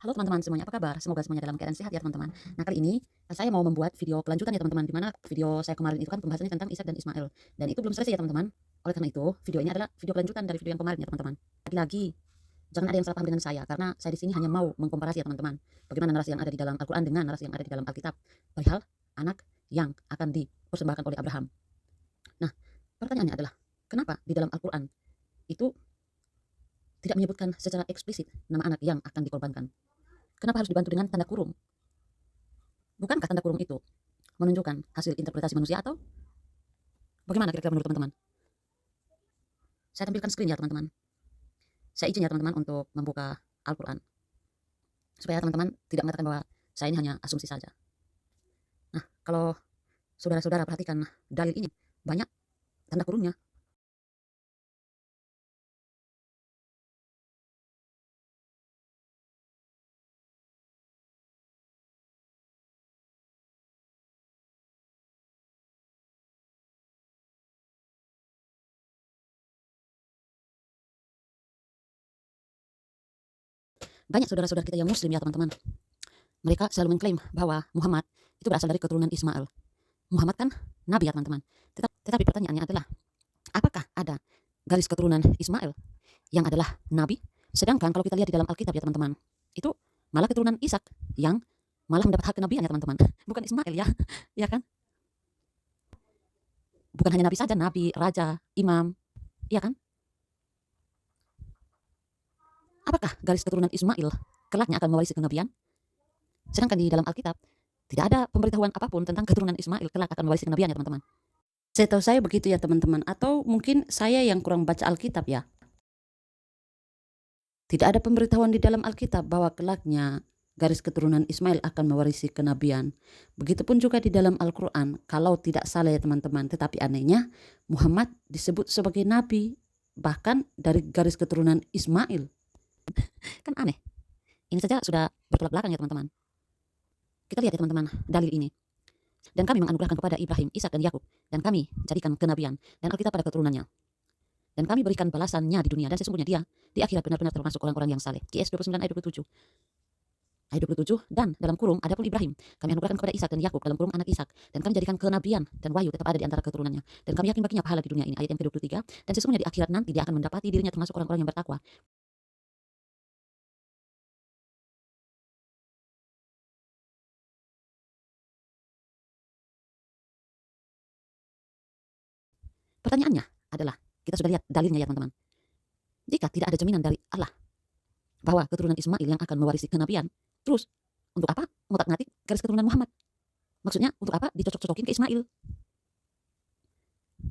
Halo teman-teman semuanya, apa kabar? Semoga semuanya dalam keadaan sehat ya teman-teman. Nah kali ini saya mau membuat video kelanjutan ya teman-teman, di mana video saya kemarin itu kan pembahasannya tentang Ishak dan Ismail. Dan itu belum selesai ya teman-teman. Oleh karena itu, video ini adalah video kelanjutan dari video yang kemarin ya teman-teman. Lagi-lagi, jangan ada yang salah paham dengan saya, karena saya di sini hanya mau mengkomparasi ya teman-teman. Bagaimana narasi yang ada di dalam Al-Quran dengan narasi yang ada di dalam Alkitab. Perihal anak yang akan dipersembahkan oleh Abraham. Nah, pertanyaannya adalah, kenapa di dalam Al-Quran itu tidak menyebutkan secara eksplisit nama anak yang akan dikorbankan? Kenapa harus dibantu dengan tanda kurung? Bukankah tanda kurung itu menunjukkan hasil interpretasi manusia atau bagaimana kira-kira menurut teman-teman? Saya tampilkan screen ya teman-teman. Saya izin ya teman-teman untuk membuka Al-Quran. Supaya teman-teman tidak mengatakan bahwa saya ini hanya asumsi saja. Nah, kalau saudara-saudara perhatikan dalil ini, banyak tanda kurungnya. Banyak saudara-saudara kita yang muslim ya teman-teman. Mereka selalu mengklaim bahwa Muhammad itu berasal dari keturunan Ismail. Muhammad kan nabi ya teman-teman. Tetapi pertanyaannya adalah, apakah ada garis keturunan Ismail yang adalah nabi? Sedangkan kalau kita lihat di dalam Alkitab ya teman-teman, itu malah keturunan Ishak yang malah mendapat hak kenabian ya teman-teman. Bukan Ismail ya, ya kan? Bukan hanya nabi saja, nabi, raja, imam, ya kan? Apakah garis keturunan Ismail kelaknya akan mewarisi kenabian? Sedangkan di dalam Alkitab tidak ada pemberitahuan apapun tentang keturunan Ismail kelak akan mewarisi kenabian ya teman-teman. Setahu saya begitu ya teman-teman, atau mungkin saya yang kurang baca Alkitab ya. Tidak ada pemberitahuan di dalam Alkitab bahwa kelaknya garis keturunan Ismail akan mewarisi kenabian. Begitupun juga di dalam Al-Quran, kalau tidak salah ya teman-teman. Tetapi anehnya Muhammad disebut sebagai nabi, bahkan dari garis keturunan Ismail. Kan aneh. Ini saja sudah bertolak belakang ya teman-teman. Kita lihat ya teman-teman dalil ini. Dan kami menganugerahkan kepada Ibrahim, Ishak dan Yakub, dan kami jadikan kenabian dan Alkitab pada keturunannya. Dan kami berikan balasannya di dunia, dan sesungguhnya dia di akhirat benar-benar termasuk orang-orang yang saleh. QS 29 ayat 27. Ayat 27, dan dalam kurung adapun Ibrahim kami anugerahkan kepada Ishak dan Yakub dalam kurung anak Ishak, dan kami jadikan kenabian dan wahyu tetap ada di antara keturunannya, dan kami yakin baginya pahala di dunia ini. Ayat yang ke-23, dan sesungguhnya di akhirat nanti dia akan mendapati dirinya termasuk orang-orang yang bertakwa. Pertanyaannya adalah, kita sudah lihat dalilnya ya teman-teman. Jika tidak ada jaminan dari Allah bahwa keturunan Ismail yang akan mewarisi kenabian, terus untuk apa ngotak-ngatik garis keturunan Muhammad? Maksudnya untuk apa dicocok-cocokin ke Ismail?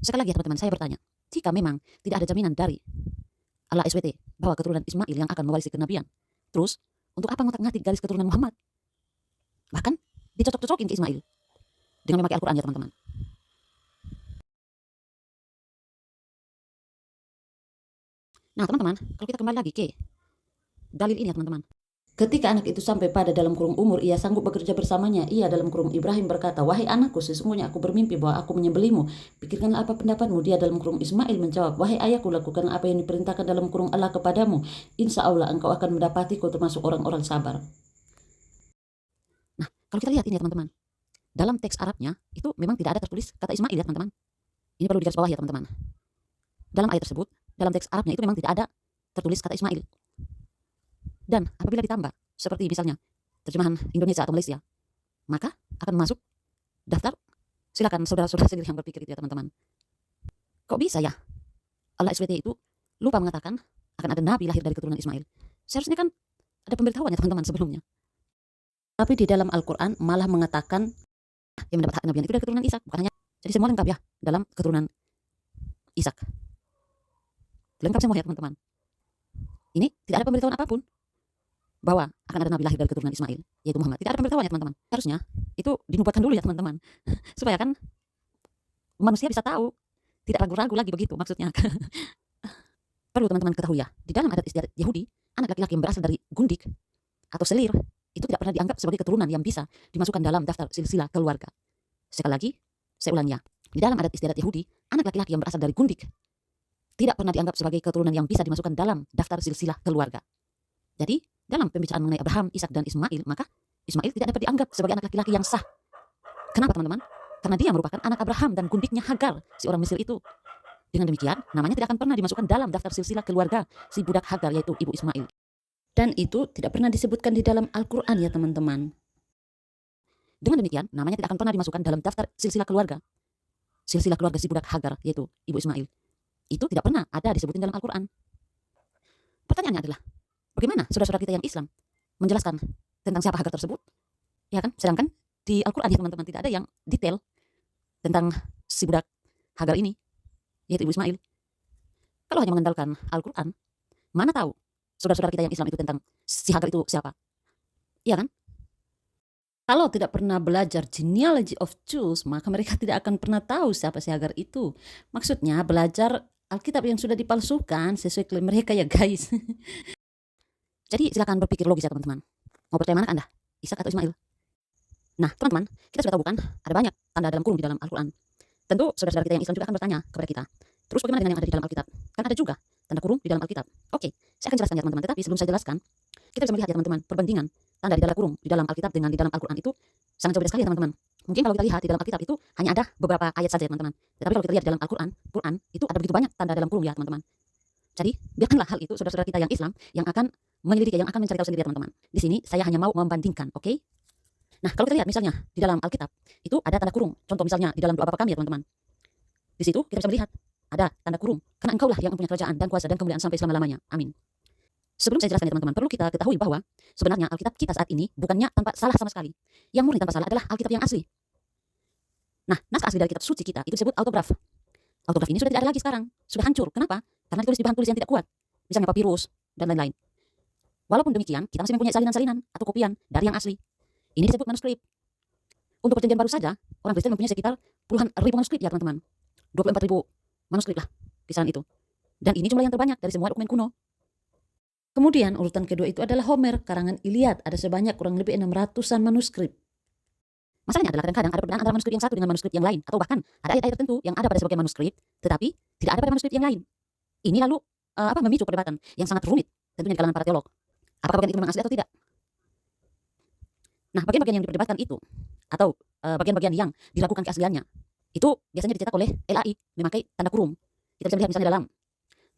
Sekali lagi ya teman-teman, saya bertanya, jika memang tidak ada jaminan dari Allah SWT bahwa keturunan Ismail yang akan mewarisi kenabian, terus untuk apa ngotak-ngatik garis keturunan Muhammad? Bahkan dicocok-cocokin ke Ismail dengan memakai Al-Quran ya teman-teman. Nah teman-teman, kalau kita kembali lagi ke dalil ini ya teman-teman. Ketika anak itu sampai pada dalam kurung umur, ia sanggup bekerja bersamanya. Ia dalam kurung Ibrahim berkata, "Wahai anakku, sesungguhnya aku bermimpi bahwa aku menyembelihmu. Pikirkanlah apa pendapatmu." Dia dalam kurung Ismail menjawab, "Wahai ayahku, lakukanlah apa yang diperintahkan dalam kurung Allah kepadamu. Insya Allah engkau akan mendapatiku termasuk orang-orang sabar." Nah kalau kita lihat ini ya teman-teman, dalam teks Arabnya itu memang tidak ada tertulis kata Ismail ya teman-teman. Ini perlu digarisbawahi ya teman-teman. Dalam ayat tersebut, dalam teks Arabnya itu memang tidak ada tertulis kata Ismail. Dan apabila ditambah, seperti misalnya terjemahan Indonesia atau Malaysia, maka akan masuk daftar. Silakan saudara-saudara sendiri yang berpikir itu ya teman-teman. Kok bisa ya Allah SWT itu lupa mengatakan akan ada nabi lahir dari keturunan Ismail? Seharusnya kan ada pemberitahuan ya teman-teman sebelumnya. Tapi di dalam Al-Quran malah mengatakan Yang mendapat hak kenabian itu dari keturunan Ishak, bukan hanya. Jadi semua lengkap ya dalam keturunan Ishak. Lengkap semua ya teman-teman. Ini tidak ada pemberitahuan apapun bahwa akan ada nabi lahir dari keturunan Ismail, yaitu Muhammad. Tidak ada pemberitahuan ya teman-teman. Harusnya itu dinubuatkan dulu ya teman-teman. Supaya kan manusia bisa tahu, tidak ragu-ragu lagi begitu maksudnya. Perlu teman-teman ketahui ya, di dalam adat istiadat Yahudi, anak laki-laki yang berasal dari gundik atau selir itu tidak pernah dianggap sebagai keturunan yang bisa dimasukkan dalam daftar silsilah keluarga. Sekali lagi, saya ulangi ya. Di dalam adat istiadat Yahudi, anak laki-laki yang berasal dari gundik tidak pernah dianggap sebagai keturunan yang bisa dimasukkan dalam daftar silsilah keluarga. Jadi dalam pembicaraan mengenai Abraham, Ishak dan Ismail, maka Ismail tidak dapat dianggap sebagai anak laki-laki yang sah. Kenapa teman-teman? Karena dia merupakan anak Abraham dan gundiknya Hagar, si orang Mesir itu. Dengan demikian, namanya tidak akan pernah dimasukkan dalam daftar silsilah keluarga si budak Hagar, yaitu ibu Ismail. Dan itu tidak pernah disebutkan di dalam Al-Quran ya teman-teman. Dengan demikian, namanya tidak akan pernah dimasukkan dalam daftar silsilah keluarga si budak Hagar, yaitu ibu Ismail. Itu tidak pernah ada disebutin dalam Al-Quran. Pertanyaannya adalah, bagaimana saudara-saudara kita yang Islam menjelaskan tentang siapa Hagar tersebut? Ya kan? Sedangkan di Al-Quran ya teman-teman tidak ada yang detail tentang si budak Hagar ini, yaitu ibu Ismail. Kalau hanya mengandalkan Al-Quran, mana tahu saudara-saudara kita yang Islam itu tentang si Hagar itu siapa? Iya kan? Kalau tidak pernah belajar genealogy of Jews, maka mereka tidak akan pernah tahu siapa si Hagar itu. Maksudnya belajar Alkitab yang sudah dipalsukan sesuai klaim mereka ya guys. Jadi silakan berpikir logis ya teman-teman. Mau percaya mana Anda? Ishak atau Ismail? Nah teman-teman, kita sudah tahu bukan? Ada banyak tanda dalam kurung di dalam Al-Quran. Tentu saudara-saudara kita yang Islam juga akan bertanya kepada kita. Terus bagaimana dengan yang ada di dalam Alkitab? Kan ada juga tanda kurung di dalam Alkitab. Oke, saya akan jelaskan ya teman-teman. Tetapi sebelum saya jelaskan, kita bisa melihat ya teman-teman, perbandingan tanda di dalam kurung di dalam Alkitab dengan di dalam Al-Quran itu sangat jauh beda sekali ya teman-teman. Mungkin kalau kita lihat di dalam Alkitab itu hanya ada beberapa ayat saja ya teman-teman. Tetapi kalau kita lihat di dalam Al-Quran itu ada begitu banyak tanda dalam kurung ya teman-teman. Jadi biarkanlah hal itu saudara-saudara kita yang Islam yang akan menyelidiki, yang akan mencari tahu sendiri ya teman-teman. Di sini saya hanya mau membandingkan, oke? Nah kalau kita lihat misalnya di dalam Alkitab itu ada tanda kurung. Contoh misalnya di dalam doa Bapa kami ya teman-teman. Di situ kita bisa melihat ada tanda kurung. Karena engkaulah yang mempunyai kerajaan dan kuasa dan kemuliaan sampai selama-lamanya. Amin. Sebelum saya jelaskan ya teman-teman, perlu kita ketahui bahwa sebenarnya Alkitab kita saat ini bukannya tanpa salah sama sekali. Yang murni tanpa salah adalah Alkitab yang asli. Nah, naskah asli dari kitab suci kita itu disebut autograf. Autograf ini sudah tidak ada lagi sekarang. Sudah hancur. Kenapa? Karena ditulis di bahan tulis yang tidak kuat. Misalnya papirus dan lain-lain. Walaupun demikian, kita masih mempunyai salinan-salinan atau kopian dari yang asli. Ini disebut manuskrip. Untuk perjanjian baru saja, orang Kristen mempunyai sekitar puluhan ribu manuskrip ya teman-teman. 24.000 manuskrip lah kisaran itu. Dan ini jumlah yang terbanyak dari semua dokumen kuno. Kemudian urutan kedua itu adalah Homer, karangan Iliad, ada sebanyak kurang lebih 600-an manuskrip. Masalahnya adalah kadang-kadang ada perbedaan antara manuskrip yang satu dengan manuskrip yang lain, atau bahkan ada ayat-ayat tertentu yang ada pada sebagian manuskrip, tetapi tidak ada pada manuskrip yang lain. Ini lalu memicu perdebatan yang sangat rumit tentunya di kalangan para teolog. Apakah bagian itu memang asli atau tidak? Nah, bagian-bagian yang diperdebatkan itu atau bagian-bagian yang diragukan keasliannya itu biasanya dicetak oleh LAI memakai tanda kurung. Kita bisa melihat misalnya dalam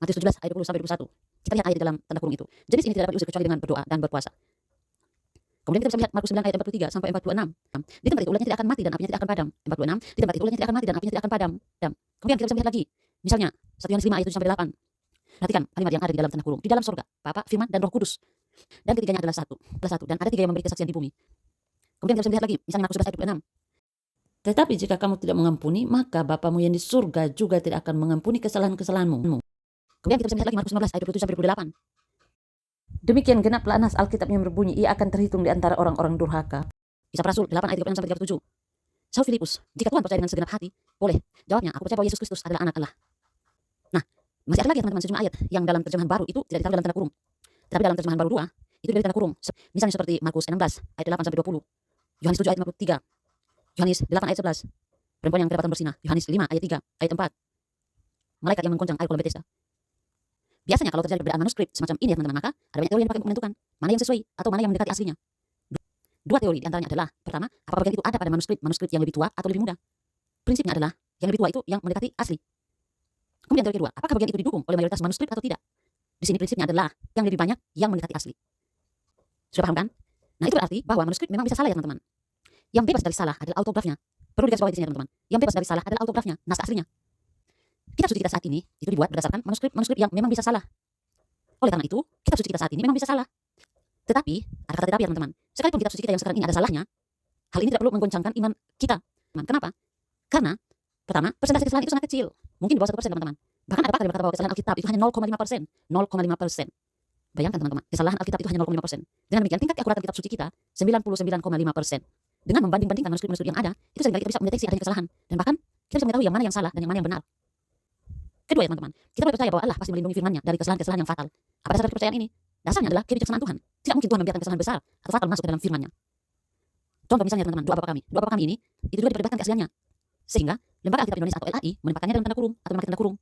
Matius 17 ayat 20 sampai 21. Kita lihat ayat di dalam tanda kurung itu. Jenis ini tidak dapat diusir kecuali dengan berdoa dan berpuasa. Kemudian kita bisa melihat Markus 9 ayat 43 sampai 46. Di tempat itu ulatnya tidak akan mati dan apinya tidak akan padam. 46. Di tempat itu ulatnya tidak akan mati dan apinya tidak akan padam. Kemudian kita bisa melihat lagi. Misalnya 1 Yohanes 5 ayat 7 sampai 8. Perhatikan kalimat yang ada di dalam tanda kurung. Di dalam surga, Bapa, Firman, dan Roh Kudus. Dan ketiganya adalah satu. Dan ada 3 yang memberi kesaksian di bumi. Kemudian kita bisa melihat lagi. Misalnya Markus 11 ayat 26. Tetapi jika kamu tidak mengampuni, maka Bapamu yang di surga juga tidak akan mengampuni kesalahan-kesalahanmu. Kemudian kita bisa melihat lagi Markus 15 ayat 27 sampai 28. Demikian genaplah nas Alkitab yang berbunyi, ia akan terhitung di antara orang-orang durhaka. Kisah Rasul 8 ayat 36 sampai 37. Saul Filipus, jika Tuhan percaya dengan segenap hati, boleh. Jawabnya, aku percaya bahwa Yesus Kristus adalah anak Allah. Nah, masih ada lagi teman-teman sejumlah ayat yang dalam terjemahan baru itu tidak ditaruh dalam tanda kurung. Tetapi dalam terjemahan baru 2 itu dari tanda kurung. Misalnya seperti Markus 16 ayat 8 sampai 20. Yohanes 7 ayat 53. Yohanes 8 ayat 11. Perempuan yang kedapatan bersinah. Yohanes 5 ayat 3, ayat 4. Malaikat yang menggoncang air kolam Bethesda. Biasanya kalau terjadi perbedaan manuskrip semacam ini ya teman-teman, maka ada banyak teori yang dipakai untuk menentukan mana yang sesuai atau mana yang mendekati aslinya. Dua teori diantaranya adalah, pertama, apakah bagian itu ada pada manuskrip yang lebih tua atau lebih muda. Prinsipnya adalah yang lebih tua itu yang mendekati asli. Kemudian teori kedua, apakah bagian itu didukung oleh mayoritas manuskrip atau tidak. Di sini prinsipnya adalah yang lebih banyak yang mendekati asli. Sudah paham kan? Nah itu berarti bahwa manuskrip memang bisa salah ya teman-teman. Yang bebas dari salah adalah autografnya. Perlu digarisbawahi di sini ya teman-teman. Yang bebas dari salah adalah autografnya, naskah aslinya. Kitab suci kita saat ini itu dibuat berdasarkan manuskrip yang memang bisa salah. Oleh karena itu, kitab suci kita saat ini memang bisa salah. Tetapi, ada kata tetapi ya teman-teman. Sekalipun kitab suci kita yang sekarang ini ada salahnya, hal ini tidak perlu menggoncangkan iman kita. Kenapa? Karena, pertama, persentase kesalahan itu sangat kecil. Mungkin di bawah 1% teman-teman. Bahkan ada pakar yang berkata bahwa kesalahan Alkitab itu hanya 0,5%. 0,5%. Bayangkan teman-teman, kesalahan Alkitab itu hanya 0,5%. Dengan demikian, tingkat keakuratan kitab suci kita 99,5%. Dengan membanding-bandingkan manuskrip-manuskrip yang ada, itu seringkali kita bisa mendeteksi adanya kesalahan. Dan bahkan, kita bisa mengetahui yang mana yang salah dan yang mana yang benar. Kedua ya teman-teman, kita boleh percaya bahwa Allah pasti melindungi firman-Nya dari kesalahan-kesalahan yang fatal. Apa dasar kepercayaan ini? Dasarnya adalah kebijaksanaan Tuhan. Tidak mungkin Tuhan membiarkan kesalahan besar atau fatal masuk ke dalam firman-Nya. Contoh misalnya teman-teman, doa Bapa kami. Doa Bapa kami ini, itu juga diperdebatkan keasliannya. Sehingga, Lembaga Alkitab Indonesia atau LAI menempatkannya dalam tanda kurung atau memakai tanda kurung.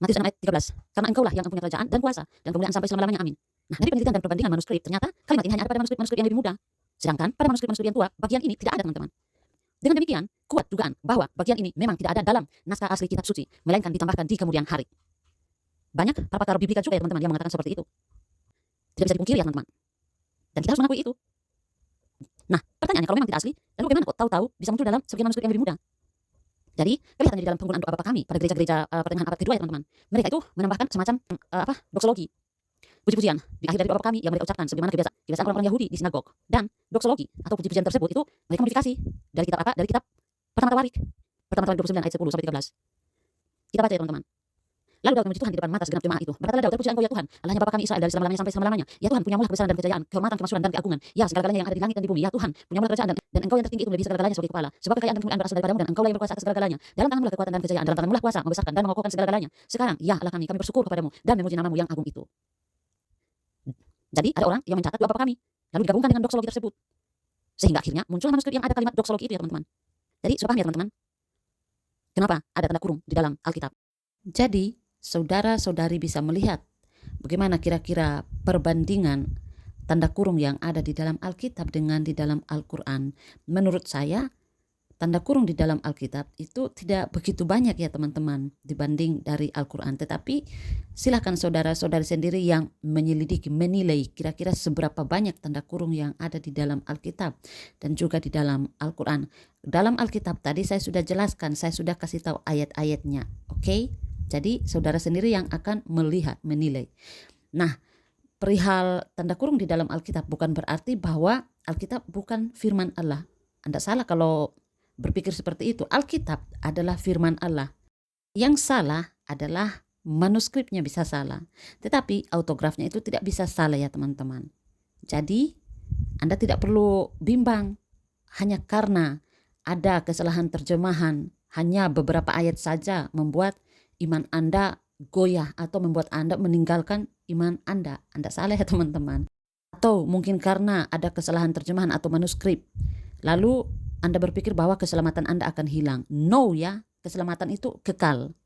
Matius 6 ayat 13. Karena engkaulah yang mempunyai kerajaan dan kuasa dan kemuliaan sampai selama-lamanya. Amin. Nah, dari penelitian dan perbandingan manuskrip, ternyata kalimat ini hanya ada pada manuskrip-manuskrip yang lebih muda. Sedangkan pada manuskrip-manuskrip yang tua, bagian ini tidak ada, teman-teman. Dengan demikian, kuat dugaan bahwa bagian ini memang tidak ada dalam naskah asli kitab suci, melainkan ditambahkan di kemudian hari. Banyak para pakar biblika juga ya teman-teman yang mengatakan seperti itu. Tidak bisa dipungkiri ya teman-teman. Dan kita harus mengakui itu. Nah, pertanyaannya kalau memang tidak asli, lalu bagaimana kok tahu-tahu bisa muncul dalam sebagian manuskrip yang lebih muda? Jadi, kelihatannya di dalam penggunaan doa Bapa Kami pada gereja-gereja pertengahan abad kedua ya teman-teman. Mereka itu menambahkan semacam doksologi. Puji-pujian di akhir dari doa Bapa Kami yang mereka ucapkan sebagaimana kebiasaan orang-orang Yahudi di sinagog. Dan doksologi atau puji-pujian tersebut itu mereka modifikasi dari kitab apa? Dari kitab Pertama Tawarik. Pertama Tawarik 29 ayat 10 sampai 13. Kita baca ya teman-teman. Lalu Daud memuji Tuhan di depan mata segenap jemaat itu. Berkatalah Daud, terpujilah Engkau ya Tuhan, Allahnya Bapa kami Israel dari selama-lamanya sampai selama-lamanya. Ya Tuhan, punyamulah kebesaran dan kejayaan, kehormatan, kemasyhuran dan keagungan. Ya segala-galanya yang ada di langit dan di bumi. Ya Tuhan, punyamulah kerajaan dan Engkau yang tertinggi itu melebihi segala-galanya sebagai kepala. Sebab kekayaan dan kemuliaan berasal daripadamu dan Engkau lah yang berkuasa atas segala-galanya. Dalam tanganmu lah kekuatan dan kejayaan, dalam tanganmu lah kuasa membesarkan dan mengokohkan segala-galanya. Sekarang, ya Allah kami bersyukur kepadamu dan memuji namamu yang agung itu. Jadi ada orang yang mencatat doa Bapa kami, lalu digabungkan dengan doksologi tersebut. Sehingga akhirnya muncul manuskrip yang ada kalimat doksologi itu ya teman-teman. Jadi sudah paham ya teman-teman? Kenapa ada tanda kurung di dalam Alkitab? Jadi, saudara-saudari bisa melihat bagaimana kira-kira perbandingan tanda kurung yang ada di dalam Alkitab dengan di dalam Al-Quran. Menurut saya, tanda kurung di dalam Alkitab itu tidak begitu banyak ya teman-teman dibanding dari Al-Quran. Tetapi silakan saudara-saudari sendiri yang menyelidiki, menilai kira-kira seberapa banyak tanda kurung yang ada di dalam Alkitab dan juga di dalam Al-Quran. Dalam Alkitab tadi saya sudah jelaskan, saya sudah kasih tahu ayat-ayatnya. Oke? Jadi saudara sendiri yang akan melihat, menilai. Nah, perihal tanda kurung di dalam Alkitab bukan berarti bahwa Alkitab bukan firman Allah. Anda salah kalau berpikir seperti itu. Alkitab adalah firman Allah. Yang salah adalah manuskripnya bisa salah. Tetapi autografnya itu tidak bisa salah ya teman-teman. Jadi Anda tidak perlu bimbang hanya karena ada kesalahan terjemahan. Hanya beberapa ayat saja membuat iman Anda goyah atau membuat Anda meninggalkan iman Anda. Anda salah ya teman-teman. Atau mungkin karena ada kesalahan terjemahan atau manuskrip. Lalu Anda berpikir bahwa keselamatan Anda akan hilang. No ya, keselamatan itu kekal.